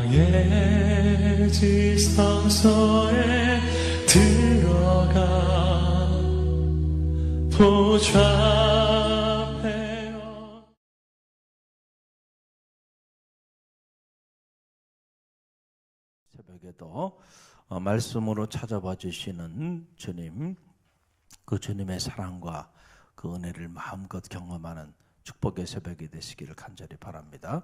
나의 지성소에 들어가 보좌하며. 새벽에도 말씀으로 찾아봐 주시는 주님, 그 주님의 사랑과 그 은혜를 마음껏 경험하는 축복의 새벽이 되시기를 간절히 바랍니다.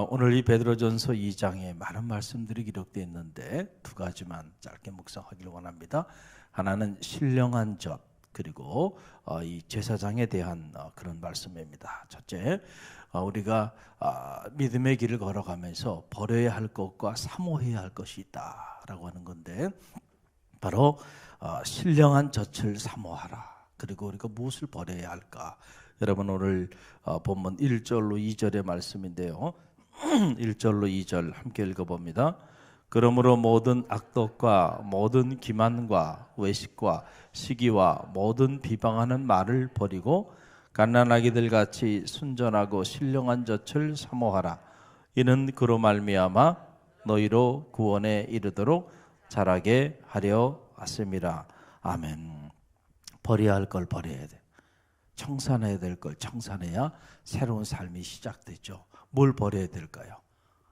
오늘 이 베드로전서 2장에 많은 말씀들이 기록되어 있는데 두 가지만 짧게 묵상하기를 원합니다. 하나는 신령한 젖, 그리고 이 제사장에 대한 그런 말씀입니다. 첫째, 우리가 믿음의 길을 걸어가면서 버려야 할 것과 사모해야 할 것이 있다라고 하는 건데, 바로 신령한 젖을 사모하라. 그리고 우리가 무엇을 버려야 할까? 여러분, 오늘 본문 1절로 2절의 말씀인데요. 1절로 2절 함께 읽어봅니다. 그러므로 모든 악독과 모든 기만과 외식과 시기와 모든 비방하는 말을 버리고 갓난아기들 같이 순전하고 신령한 젖을 사모하라. 이는 그로 말미암아 너희로 구원에 이르도록 자라게 하려 하심이라. 아멘. 버려야 할 걸 버려야 돼. 청산해야 될 걸 청산해야 새로운 삶이 시작되죠. 뭘 버려야 될까요?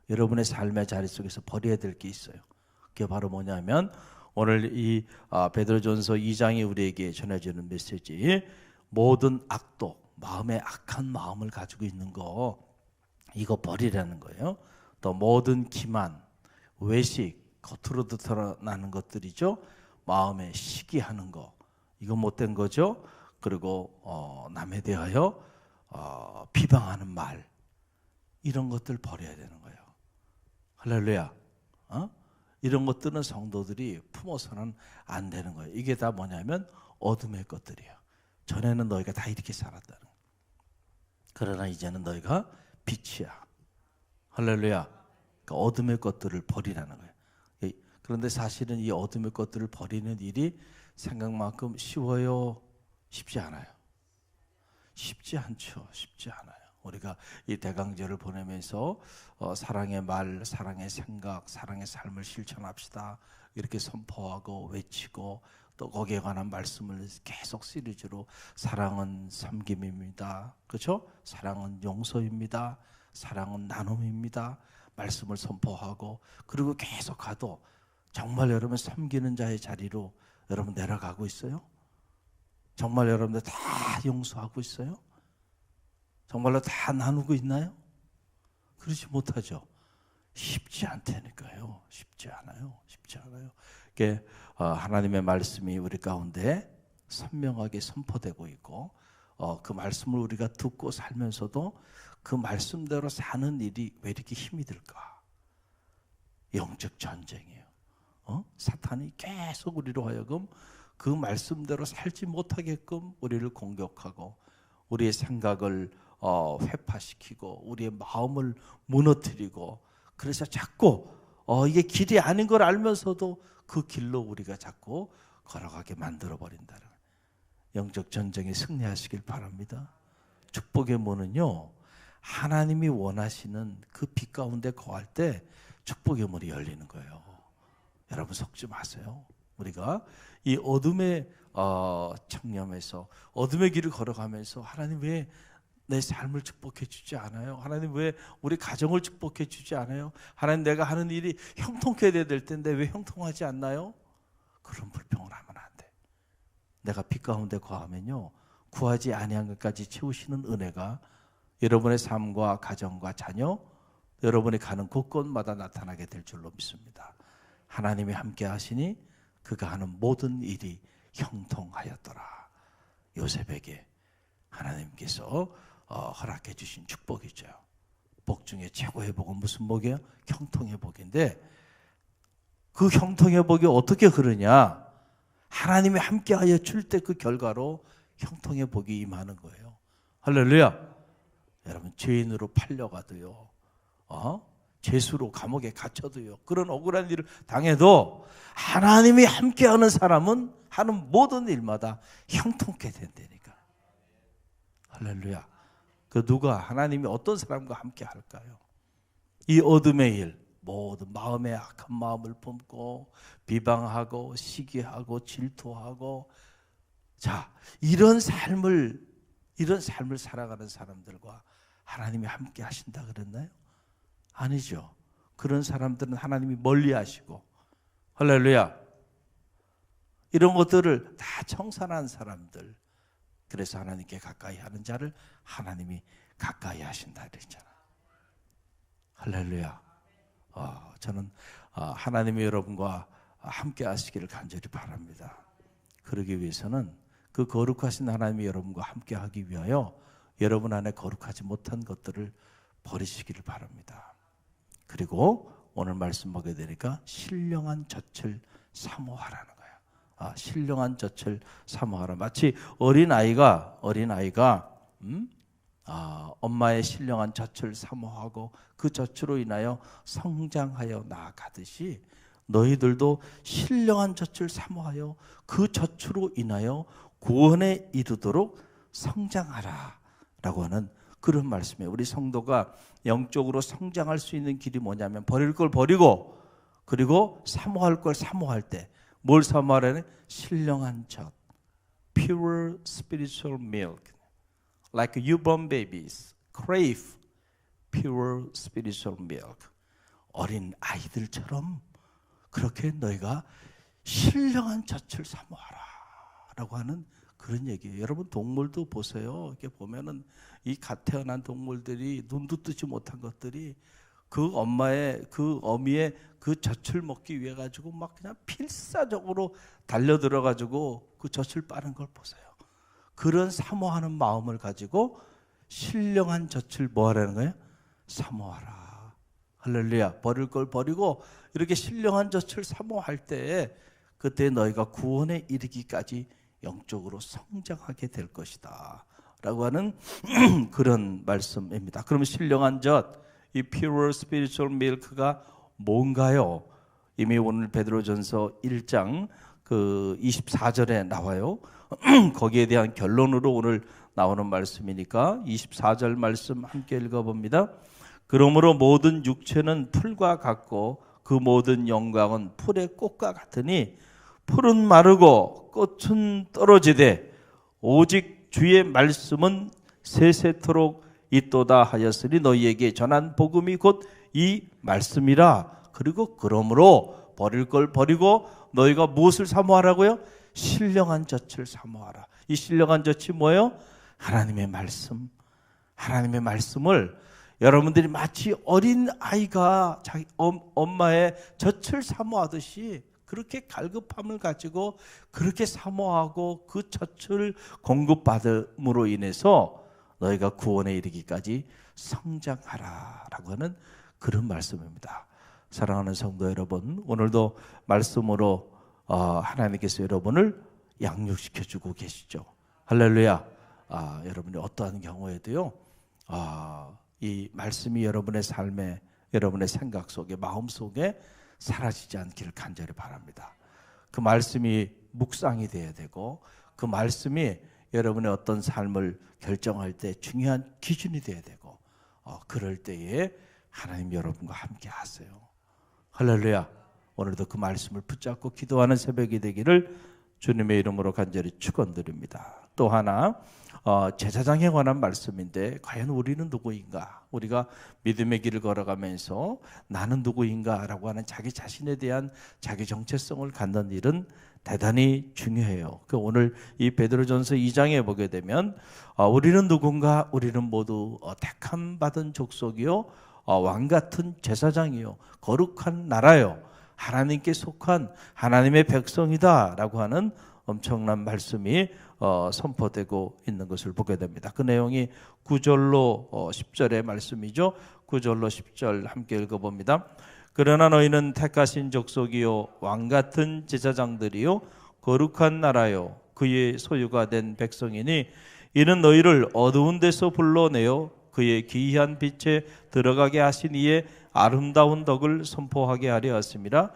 여러분의 삶의 자리 속에서 버려야 될 게 있어요. 그게 바로 뭐냐면 오늘 이 베드로전서 2장이 우리에게 전해주는 메시지, 모든 악독, 마음에 악한 마음을 가지고 있는 거, 이거 버리라는 거예요. 또 모든 기만, 외식, 겉으로 드러나는 것들이죠. 마음에 시기하는 거, 이거 못된 거죠. 그리고 남에 대하여 비방하는 말, 이런 것들 버려야 되는 거예요. 할렐루야. 이런 것들은 성도들이 품어서는 안 되는 거예요. 이게 다 뭐냐면 어둠의 것들이에요. 전에는 너희가 다 이렇게 살았다는 거예요. 그러나 이제는 너희가 빛이야. 할렐루야. 그러니까 어둠의 것들을 버리라는 거예요. 그런데 사실은 이 어둠의 것들을 버리는 일이 생각만큼 쉬워요? 쉽지 않아요. 쉽지 않죠. 쉽지 않아요. 우리가 이 대강절을 보내면서 사랑의 말, 사랑의 생각, 사랑의 삶을 실천합시다, 이렇게 선포하고 외치고, 또 거기에 관한 말씀을 계속 시리즈로, 사랑은 섬김입니다, 그렇죠? 사랑은 용서입니다, 사랑은 나눔입니다, 말씀을 선포하고, 그리고 계속 가도 정말 여러분 섬기는 자의 자리로 여러분 내려가고 있어요? 정말 여러분들 다 용서하고 있어요? 정말로 다 나누고 있나요? 그렇지 못하죠. 쉽지 않다니까요. 쉽지 않아요. 쉽지 않아요. 이게 하나님의 말씀이 우리 가운데 선명하게 선포되고 있고, 그 말씀을 우리가 듣고 살면서도 그 말씀대로 사는 일이 왜 이렇게 힘이 들까? 영적 전쟁이에요. 사탄이 계속 우리로 하여금 그 말씀대로 살지 못하게끔 우리를 공격하고, 우리의 생각을 회파시키고, 우리의 마음을 무너뜨리고, 그래서 자꾸 이게 길이 아닌 걸 알면서도 그 길로 우리가 자꾸 걸어가게 만들어버린다는 거예요. 영적 전쟁에 승리하시길 바랍니다. 축복의 문은요, 하나님이 원하시는 그 빛 가운데 거할 때 축복의 문이 열리는 거예요. 여러분 속지 마세요. 우리가 이 어둠의 청렴에서, 어둠의 길을 걸어가면서 하나님 왜 내 삶을 축복해 주지 않아요? 하나님 왜 우리 가정을 축복해 주지 않아요? 하나님 내가 하는 일이 형통해야 될 텐데 왜 형통하지 않나요? 그런 불평을 하면 안 돼. 내가 빛 가운데 거하면요, 구하지 아니한 것까지 채우시는 은혜가 여러분의 삶과 가정과 자녀, 여러분이 가는 곳곳마다 나타나게 될 줄로 믿습니다. 하나님이 함께 하시니 그가 하는 모든 일이 형통하였더라. 요셉에게 하나님께서 허락해 주신 축복이죠. 복 중에 최고의 복은 무슨 복이에요? 형통의 복인데, 그 형통의 복이 어떻게 흐르냐? 하나님이 함께하여 줄 때 그 결과로 형통의 복이 임하는 거예요. 할렐루야. 여러분, 죄인으로 팔려가도요, 죄수로 감옥에 갇혀도요, 그런 억울한 일을 당해도 하나님이 함께하는 사람은 하는 모든 일마다 형통케 된다니까. 할렐루야. 그 누가, 하나님이 어떤 사람과 함께 할까요? 이 어둠의 일, 모든 마음에 악한 마음을 품고 비방하고 시기하고 질투하고, 자, 이런 삶을 살아가는 사람들과 하나님이 함께 하신다 그랬나요? 아니죠. 그런 사람들은 하나님이 멀리 하시고, 할렐루야, 이런 것들을 다 청산한 사람들, 그래서 하나님께 가까이 하는 자를 하나님이 가까이 하신다 그랬잖아. 할렐루야. 저는 하나님이 여러분과 함께 하시기를 간절히 바랍니다. 그러기 위해서는 그 거룩하신 하나님이 여러분과 함께 하기 위하여 여러분 안에 거룩하지 못한 것들을 버리시기를 바랍니다. 그리고 오늘 말씀 보게 되니까 신령한 젖을 사모하라는 거예요. 신령한 젖을 사모하라. 마치 어린아이가 엄마의 신령한 젖을 사모하고 그 젖으로 인하여 성장하여 나아가듯이 너희들도 신령한 젖을 사모하여 그 젖으로 인하여 구원에 이르도록 성장하라 라고 하는 그런 말씀이에요. 우리 성도가 영적으로 성장할 수 있는 길이 뭐냐면 버릴 걸 버리고, 그리고 사모할 걸 사모할 때 뭘 사모하라는? 신령한 젖, pure spiritual milk, like newborn babies crave pure spiritual milk. 어린 아이들처럼 그렇게 너희가 신령한 젖을 사모하라 라고 하는 그런 얘기예요. 여러분, 동물도 보세요. 이렇게 보면은 이 갓 태어난 동물들이, 눈도 뜨지 못한 것들이 그 어미의 그 젖을 먹기 위해 가지고 막 그냥 필사적으로 달려들어 가지고 그 젖을 빠는 걸 보세요. 그런 사모하는 마음을 가지고 신령한 젖을 뭐 하라는 거예요? 사모하라. 할렐루야. 버릴 걸 버리고 이렇게 신령한 젖을 사모할 때에 그때 너희가 구원에 이르기까지 영적으로 성장하게 될 것이다 라고 하는 그런 말씀입니다. 그러면 신령한 젖, 이 pure spiritual milk가 뭔가요? 이미 오늘 베드로전서 1장 그 24절에 나와요. 거기에 대한 결론으로 오늘 나오는 말씀이니까 24절 말씀 함께 읽어봅니다. 그러므로 모든 육체는 풀과 같고 그 모든 영광은 풀의 꽃과 같으니 풀은 마르고 꽃은 떨어지되 오직 주의 말씀은 세세토록 있도다 하였으니 너희에게 전한 복음이 곧 이 말씀이라. 그리고 그러므로 버릴 걸 버리고 너희가 무엇을 사모하라고요? 신령한 젖을 사모하라. 이 신령한 젖이 뭐예요? 하나님의 말씀. 하나님의 말씀을 여러분들이 마치 어린 아이가 자기 엄마의 젖을 사모하듯이 그렇게 갈급함을 가지고 그렇게 사모하고 그 젖을 공급받음으로 인해서 너희가 구원에 이르기까지 성장하라라고 하는 그런 말씀입니다. 사랑하는 성도 여러분, 오늘도 말씀으로 하나님께서 여러분을 양육시켜주고 계시죠. 할렐루야. 여러분이 어떠한 경우에도요, 이 말씀이 여러분의 삶에, 여러분의 생각 속에, 마음 속에 사라지지 않기를 간절히 바랍니다. 그 말씀이 묵상이 돼야 되고 그 말씀이 여러분의 어떤 삶을 결정할 때 중요한 기준이 돼야 되고, 그럴 때에 하나님 여러분과 함께 하세요. 할렐루야. 오늘도 그 말씀을 붙잡고 기도하는 새벽이 되기를 주님의 이름으로 간절히 축원드립니다. 또 하나, 제사장에 관한 말씀인데 과연 우리는 누구인가? 우리가 믿음의 길을 걸어가면서 나는 누구인가? 라고 하는 자기 자신에 대한 자기 정체성을 갖는 일은 대단히 중요해요. 오늘 이 베드로전서 2장에 보게 되면 우리는 누군가? 우리는 모두 택함 받은 족속이요, 왕같은 제사장이요, 거룩한 나라요, 하나님께 속한 하나님의 백성이다 라고 하는 엄청난 말씀이 선포되고 있는 것을 보게 됩니다. 그 내용이 9절로 10절의 말씀이죠. 9절로 10절 함께 읽어봅니다. 그러나 너희는 택하신 족속이요, 왕같은 제사장들이요, 거룩한 나라요, 그의 소유가 된 백성이니 이는 너희를 어두운 데서 불러내어 그의 기이한 빛에 들어가게 하신 이의 아름다운 덕을 선포하게 하려 하심이라.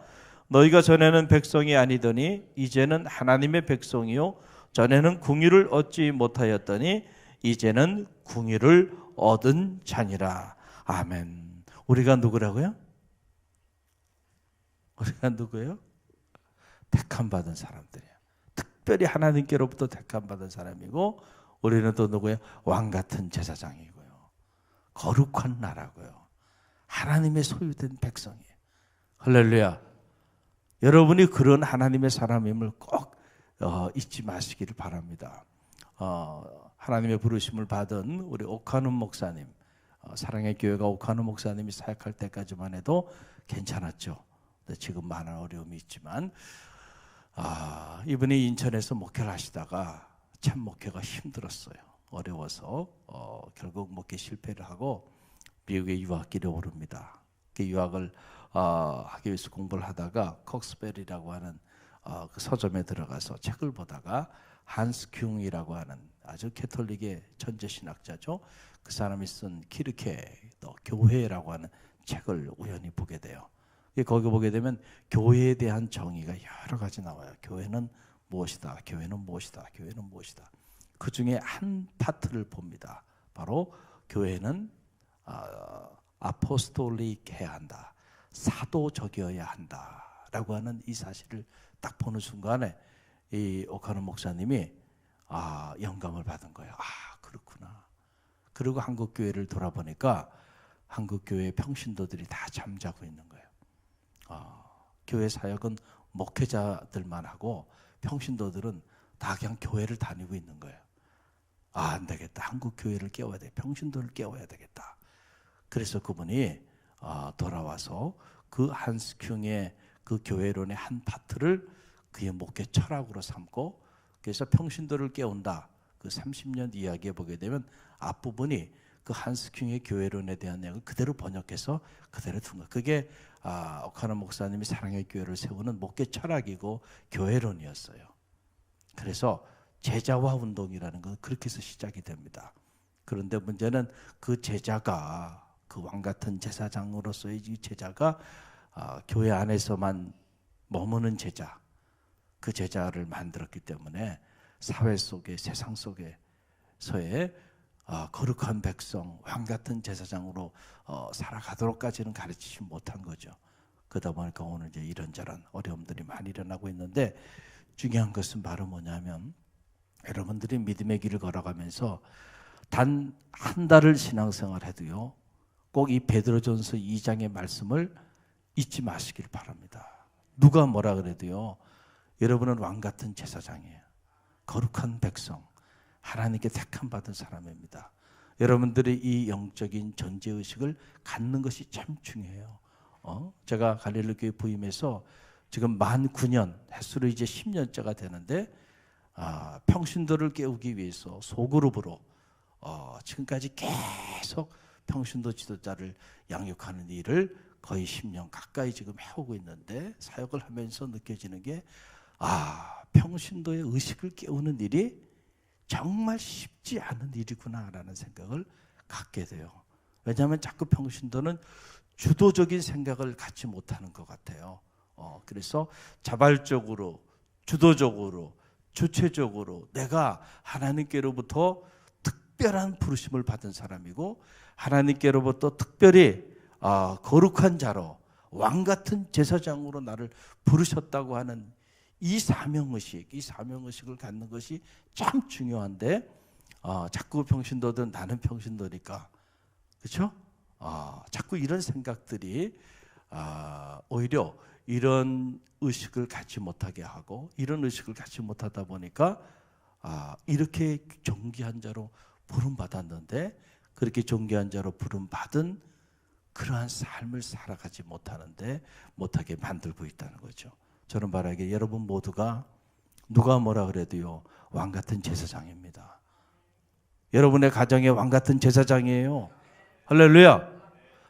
너희가 전에는 백성이 아니더니 이제는 하나님의 백성이요, 전에는 궁유를 얻지 못하였더니 이제는 궁유를 얻은 자니라. 아멘. 우리가 누구라고요? 우리가 누구예요? 택함 받은 사람들이에요. 특별히 하나님께로부터 택함 받은 사람이고, 우리는 또 누구예요? 왕 같은 제사장이고요. 거룩한 나라고요. 하나님의 소유된 백성이에요. 할렐루야. 여러분이 그런 하나님의 사람임을 꼭 잊지 마시기를 바랍니다. 하나님의 부르심을 받은 우리 오카누 목사님, 사랑의 교회가 오카누 목사님이 사역할 때까지만 해도 괜찮았죠. 지금 많은 어려움이 있지만 이분이 인천에서 목회를 하시다가 참 목회가 힘들었어요. 어려워서 결국 목회 실패를 하고 미국의 유학길에 오릅니다. 그 유학을 하기 위해서 공부를 하다가 콕스벨이라고 하는 그 서점에 들어가서 책을 보다가 한스 큐응이라고 하는 아주 캐톨릭의 천재 신학자죠. 그 사람이 쓴 키르케 교회라고 하는 책을 우연히 보게 돼요. 거기 보게 되면 교회에 대한 정의가 여러 가지 나와요. 교회는 무엇이다, 교회는 무엇이다, 교회는 무엇이다. 그 중에 한 파트를 봅니다. 바로 교회는 아포스톨릭해야 한다, 사도적이어야 한다라고 하는 이 사실을 딱 보는 순간에 이 오카노 목사님이 영감을 받은 거예요. 그렇구나. 그리고 한국 교회를 돌아보니까 한국 교회 평신도들이 다 잠자고 있는 거예요. 교회 사역은 목회자들만 하고 평신도들은 다 그냥 교회를 다니고 있는 거예요. 안 되겠다. 한국 교회를 깨워야 돼. 평신도를 깨워야 되겠다. 그래서 그분이 돌아와서 그 한스 큐응의 그 교회론의 한 파트를 그의 목회 철학으로 삼고, 그래서 평신도를 깨운다. 그 30년 이야기에 보게 되면 앞부분이 그 한스 큐응의 교회론에 대한 내용을 그대로 번역해서 그대로 둔 거예요. 그게 오카노 목사님이 사랑의 교회를 세우는 목회 철학이고 교회론이었어요. 그래서 제자화 운동이라는 건 그렇게 해서 시작이 됩니다. 그런데 문제는 그 제자가, 그 왕 같은 제사장으로서의 이 제자가 교회 안에서만 머무는 제자, 그 제자를 만들었기 때문에 사회 속에, 세상 속에서의 거룩한 백성, 왕 같은 제사장으로 살아가도록까지는 가르치지 못한 거죠. 그러다 보니까 오늘 이제 이런저런 어려움들이 많이 일어나고 있는데, 중요한 것은 바로 뭐냐면, 여러분들이 믿음의 길을 걸어가면서 단 한 달을 신앙생활 해도요, 꼭 이 베드로전서 2장의 말씀을 잊지 마시길 바랍니다. 누가 뭐라 그래도요, 여러분은 왕 같은 제사장이에요. 거룩한 백성, 하나님께 택함 받은 사람입니다. 여러분들이 이 영적인 전제의식을 갖는 것이 참 중요해요. 제가 갈릴리 교회 부임해서 지금 만 9년, 횟수로 이제 10년째가 되는데, 평신도를 깨우기 위해서 소그룹으로 지금까지 계속 평신도 지도자를 양육하는 일을 거의 10년 가까이 지금 해오고 있는데, 사역을 하면서 느껴지는 게 평신도의 의식을 깨우는 일이 정말 쉽지 않은 일이구나라는 생각을 갖게 돼요. 왜냐하면 자꾸 평신도는 주도적인 생각을 갖지 못하는 것 같아요. 그래서 자발적으로, 주도적으로, 주체적으로 내가 하나님께로부터 특별한 부르심을 받은 사람이고, 하나님께로부터 특별히 거룩한 자로, 왕 같은 제사장으로 나를 부르셨다고 하는 이 사명의식을 갖는 것이 참 중요한데, 자꾸 평신도든 나는 평신도니까, 그렇죠? 자꾸 이런 생각들이 오히려 이런 의식을 갖지 못하게 하고, 이런 의식을 갖지 못하다 보니까 이렇게 존귀한 자로 부름받았는데, 그렇게 존귀한 자로 부름받은 그러한 삶을 살아가지 못하게 만들고 있다는 거죠. 저는 바라기에 여러분 모두가 누가 뭐라 그래도요, 왕 같은 제사장입니다. 여러분의 가정에 왕 같은 제사장이에요. 할렐루야.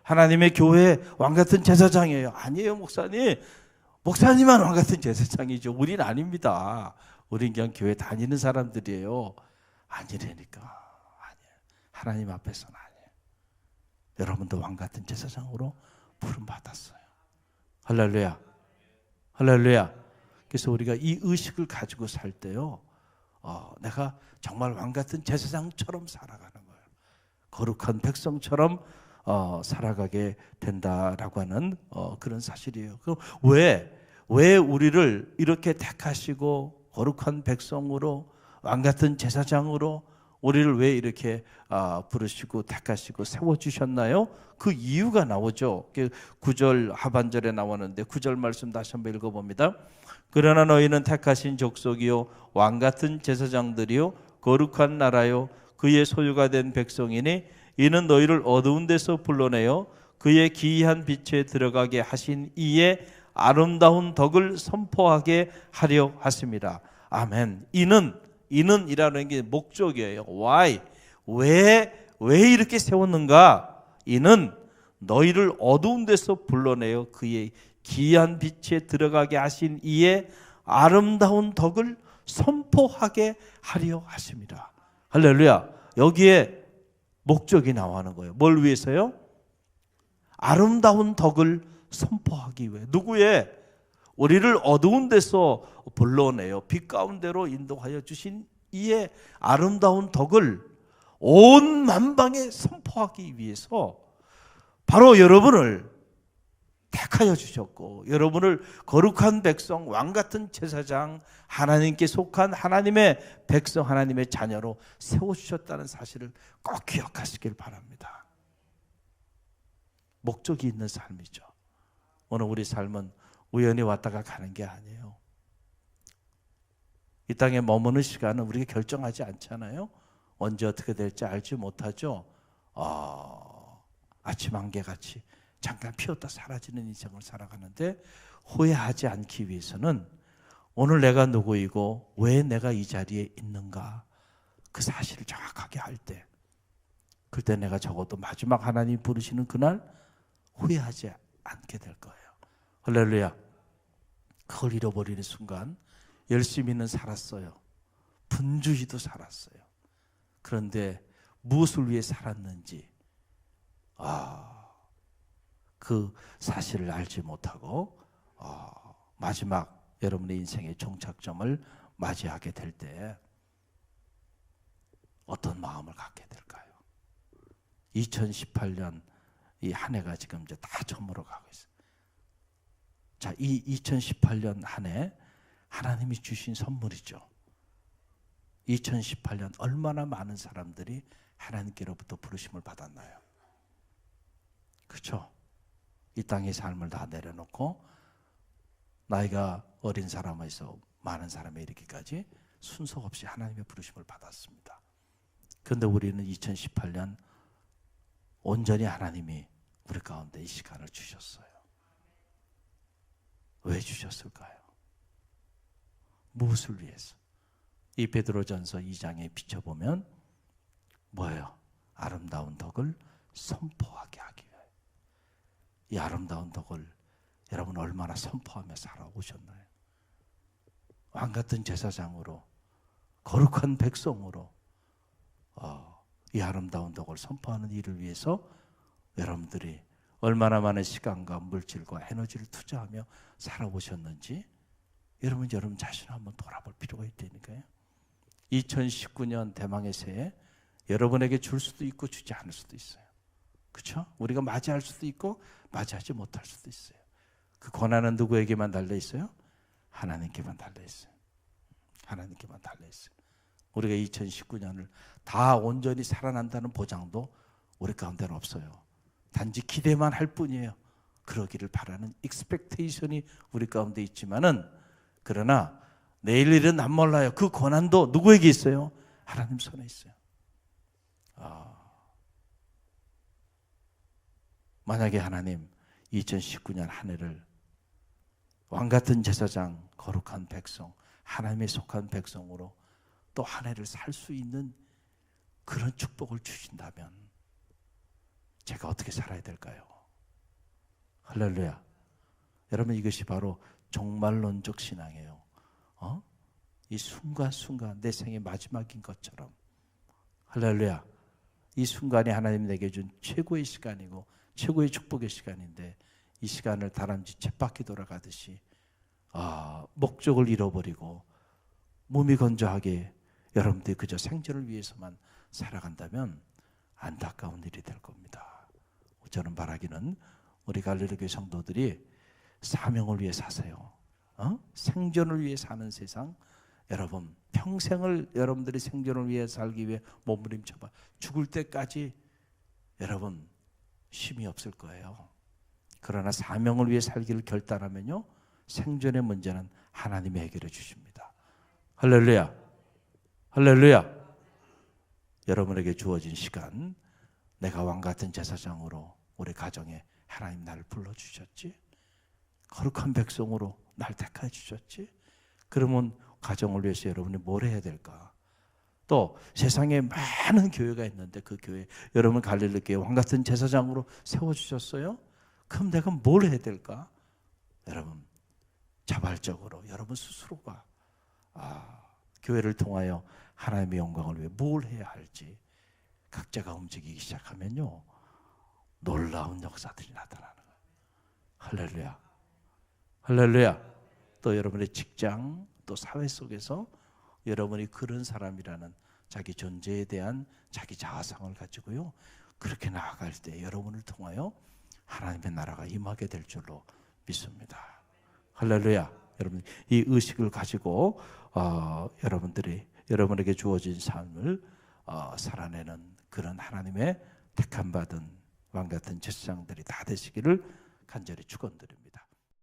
하나님의 교회에 왕 같은 제사장이에요. 아니에요, 목사님. 목사님만 왕 같은 제사장이죠. 우린 아닙니다. 우린 그냥 교회 다니는 사람들이에요. 아니라니까. 아니에요. 하나님 앞에서는 아니에요. 여러분도 왕 같은 제사장으로 부름받았어요. 할렐루야. 할렐루야. 그래서 우리가 이 의식을 가지고 살 때요, 내가 정말 왕 같은 제사장처럼 살아가는 거예요. 거룩한 백성처럼 살아가게 된다라고 하는 그런 사실이에요. 그럼 왜 우리를 이렇게 택하시고 거룩한 백성으로 왕같은 제사장으로 우리를 왜 이렇게 부르시고 택하시고 세워주셨나요? 그 이유가 나오죠. 9절 하반절에 나오는데 9절 말씀 다시 한번 읽어봅니다. 그러나 너희는 택하신 족속이요 왕같은 제사장들이요 거룩한 나라요 그의 소유가 된 백성이니 이는 너희를 어두운 데서 불러내어 그의 기이한 빛에 들어가게 하신 이의 아름다운 덕을 선포하게 하려 하십니다. 아멘. 이는이라는 게 목적이에요. Why? 왜 이렇게 세웠는가? 이는 너희를 어두운 데서 불러내어 그의 기이한 빛에 들어가게 하신 이의 아름다운 덕을 선포하게 하려 하십니다. 할렐루야. 여기에 목적이 나오는 거예요. 뭘 위해서요? 아름다운 덕을 선포하기 위해. 누구의? 우리를 어두운 데서 불러내어 빛 가운데로 인도하여 주신 이의 아름다운 덕을 온 만방에 선포하기 위해서 바로 여러분을 택하여 주셨고 여러분을 거룩한 백성, 왕같은 제사장, 하나님께 속한 하나님의 백성, 하나님의 자녀로 세워주셨다는 사실을 꼭 기억하시길 바랍니다. 목적이 있는 삶이죠. 오늘 우리 삶은 우연히 왔다가 가는 게 아니에요. 이 땅에 머무는 시간은 우리가 결정하지 않잖아요. 언제 어떻게 될지 알지 못하죠. 아침 안개같이 잠깐 피었다 사라지는 인생을 살아가는데 후회하지 않기 위해서는 오늘 내가 누구이고 왜 내가 이 자리에 있는가 그 사실을 정확하게 할 때 그때 내가 적어도 마지막 하나님 부르시는 그날 후회하지 않게 될 거예요. 할렐루야. 그걸 잃어버리는 순간 열심히는 살았어요. 분주히도 살았어요. 그런데 무엇을 위해 살았는지 그 사실을 알지 못하고 마지막 여러분의 인생의 종착점을 맞이하게 될 때 어떤 마음을 갖게 될까요? 2018년 이 한 해가 지금 이제 다 저물어 가고 있어요. 자, 이 2018년 한 해 하나님이 주신 선물이죠. 2018년 얼마나 많은 사람들이 하나님께로부터 부르심을 받았나요? 그렇죠? 이 땅의 삶을 다 내려놓고 나이가 어린 사람에서 많은 사람에 이르기까지 순서 없이 하나님의 부르심을 받았습니다. 그런데 우리는 2018년 온전히 하나님이 우리 가운데 이 시간을 주셨어요. 왜 주셨을까요? 무엇을 위해서? 이 베드로전서 2장에 비춰보면 뭐예요? 아름다운 덕을 선포하게 하기 위해. 이 아름다운 덕을 여러분 얼마나 선포하며 살아오셨나요? 왕같은 제사장으로 거룩한 백성으로 이 아름다운 덕을 선포하는 일을 위해서 여러분들이 얼마나 많은 시간과 물질과 에너지를 투자하며 살아오셨는지 여러분 자신을 한번 돌아볼 필요가 있다니까요. 2019년 대망의 새해 여러분에게 줄 수도 있고 주지 않을 수도 있어요. 그렇죠? 우리가 맞이할 수도 있고 맞이하지 못할 수도 있어요. 그 권한은 누구에게만 달려 있어요? 하나님께만 달려 있어요. 하나님께만 달려 있어요. 우리가 2019년을 다 온전히 살아난다는 보장도 우리 가운데는 없어요. 단지 기대만 할 뿐이에요. 그러기를 바라는 익스펙테이션이 우리 가운데 있지만은 그러나 내일 일은 난 몰라요. 그 권한도 누구에게 있어요? 하나님 손에 있어요. 만약에 하나님 2019년 한 해를 왕같은 제사장, 거룩한 백성, 하나님에 속한 백성으로 또 한 해를 살 수 있는 그런 축복을 주신다면 제가 어떻게 살아야 될까요? 할렐루야. 여러분 이것이 바로 종말론적 신앙이에요. 이 순간순간 내 생의 마지막인 것처럼 할렐루야. 이 순간이 하나님 내게 준 최고의 시간이고 최고의 축복의 시간인데 이 시간을 다람쥐 쳇바퀴 돌아가듯이 목적을 잃어버리고 몸이 건조하게 여러분들이 그저 생존을 위해서만 살아간다면 안타까운 일이 될 겁니다. 저는 바라기는 우리 갈릴리 교회 성도들이 사명을 위해 사세요. 생존을 위해 사는 세상. 여러분 평생을 여러분들이 생존을 위해 살기 위해 몸부림쳐봐. 죽을 때까지 여러분 쉼이 없을 거예요. 그러나 사명을 위해 살기를 결단하면요, 생존의 문제는 하나님이 해결해 주십니다. 할렐루야. 할렐루야. 여러분에게 주어진 시간, 내가 왕같은 제사장으로 우리 가정에 하나님 나를 불러주셨지, 거룩한 백성으로 날 택해 주셨지. 그러면 가정을 위해서 여러분이 뭘 해야 될까? 또 세상에 많은 교회가 있는데 그 교회, 여러분 갈릴리 교회 왕같은 제사장으로 세워주셨어요. 그럼 내가 뭘 해야 될까? 여러분 자발적으로 여러분 스스로가 교회를 통하여 하나님의 영광을 위해 뭘 해야 할지 각자가 움직이기 시작하면요, 놀라운 역사들이 나타나는 거예요. 할렐루야. 할렐루야. 또 여러분의 직장, 또 사회 속에서 여러분이 그런 사람이라는 자기 존재에 대한 자기 자아상을 가지고요, 그렇게 나아갈 때 여러분을 통하여 하나님의 나라가 임하게 될 줄로 믿습니다. 할렐루야. 여러분 이 의식을 가지고 여러분에게 주어진 삶을 살아내는 그런 하나님의 택함 받은 왕같은 제사장들이 다 되시기를 간절히 축원드립니다.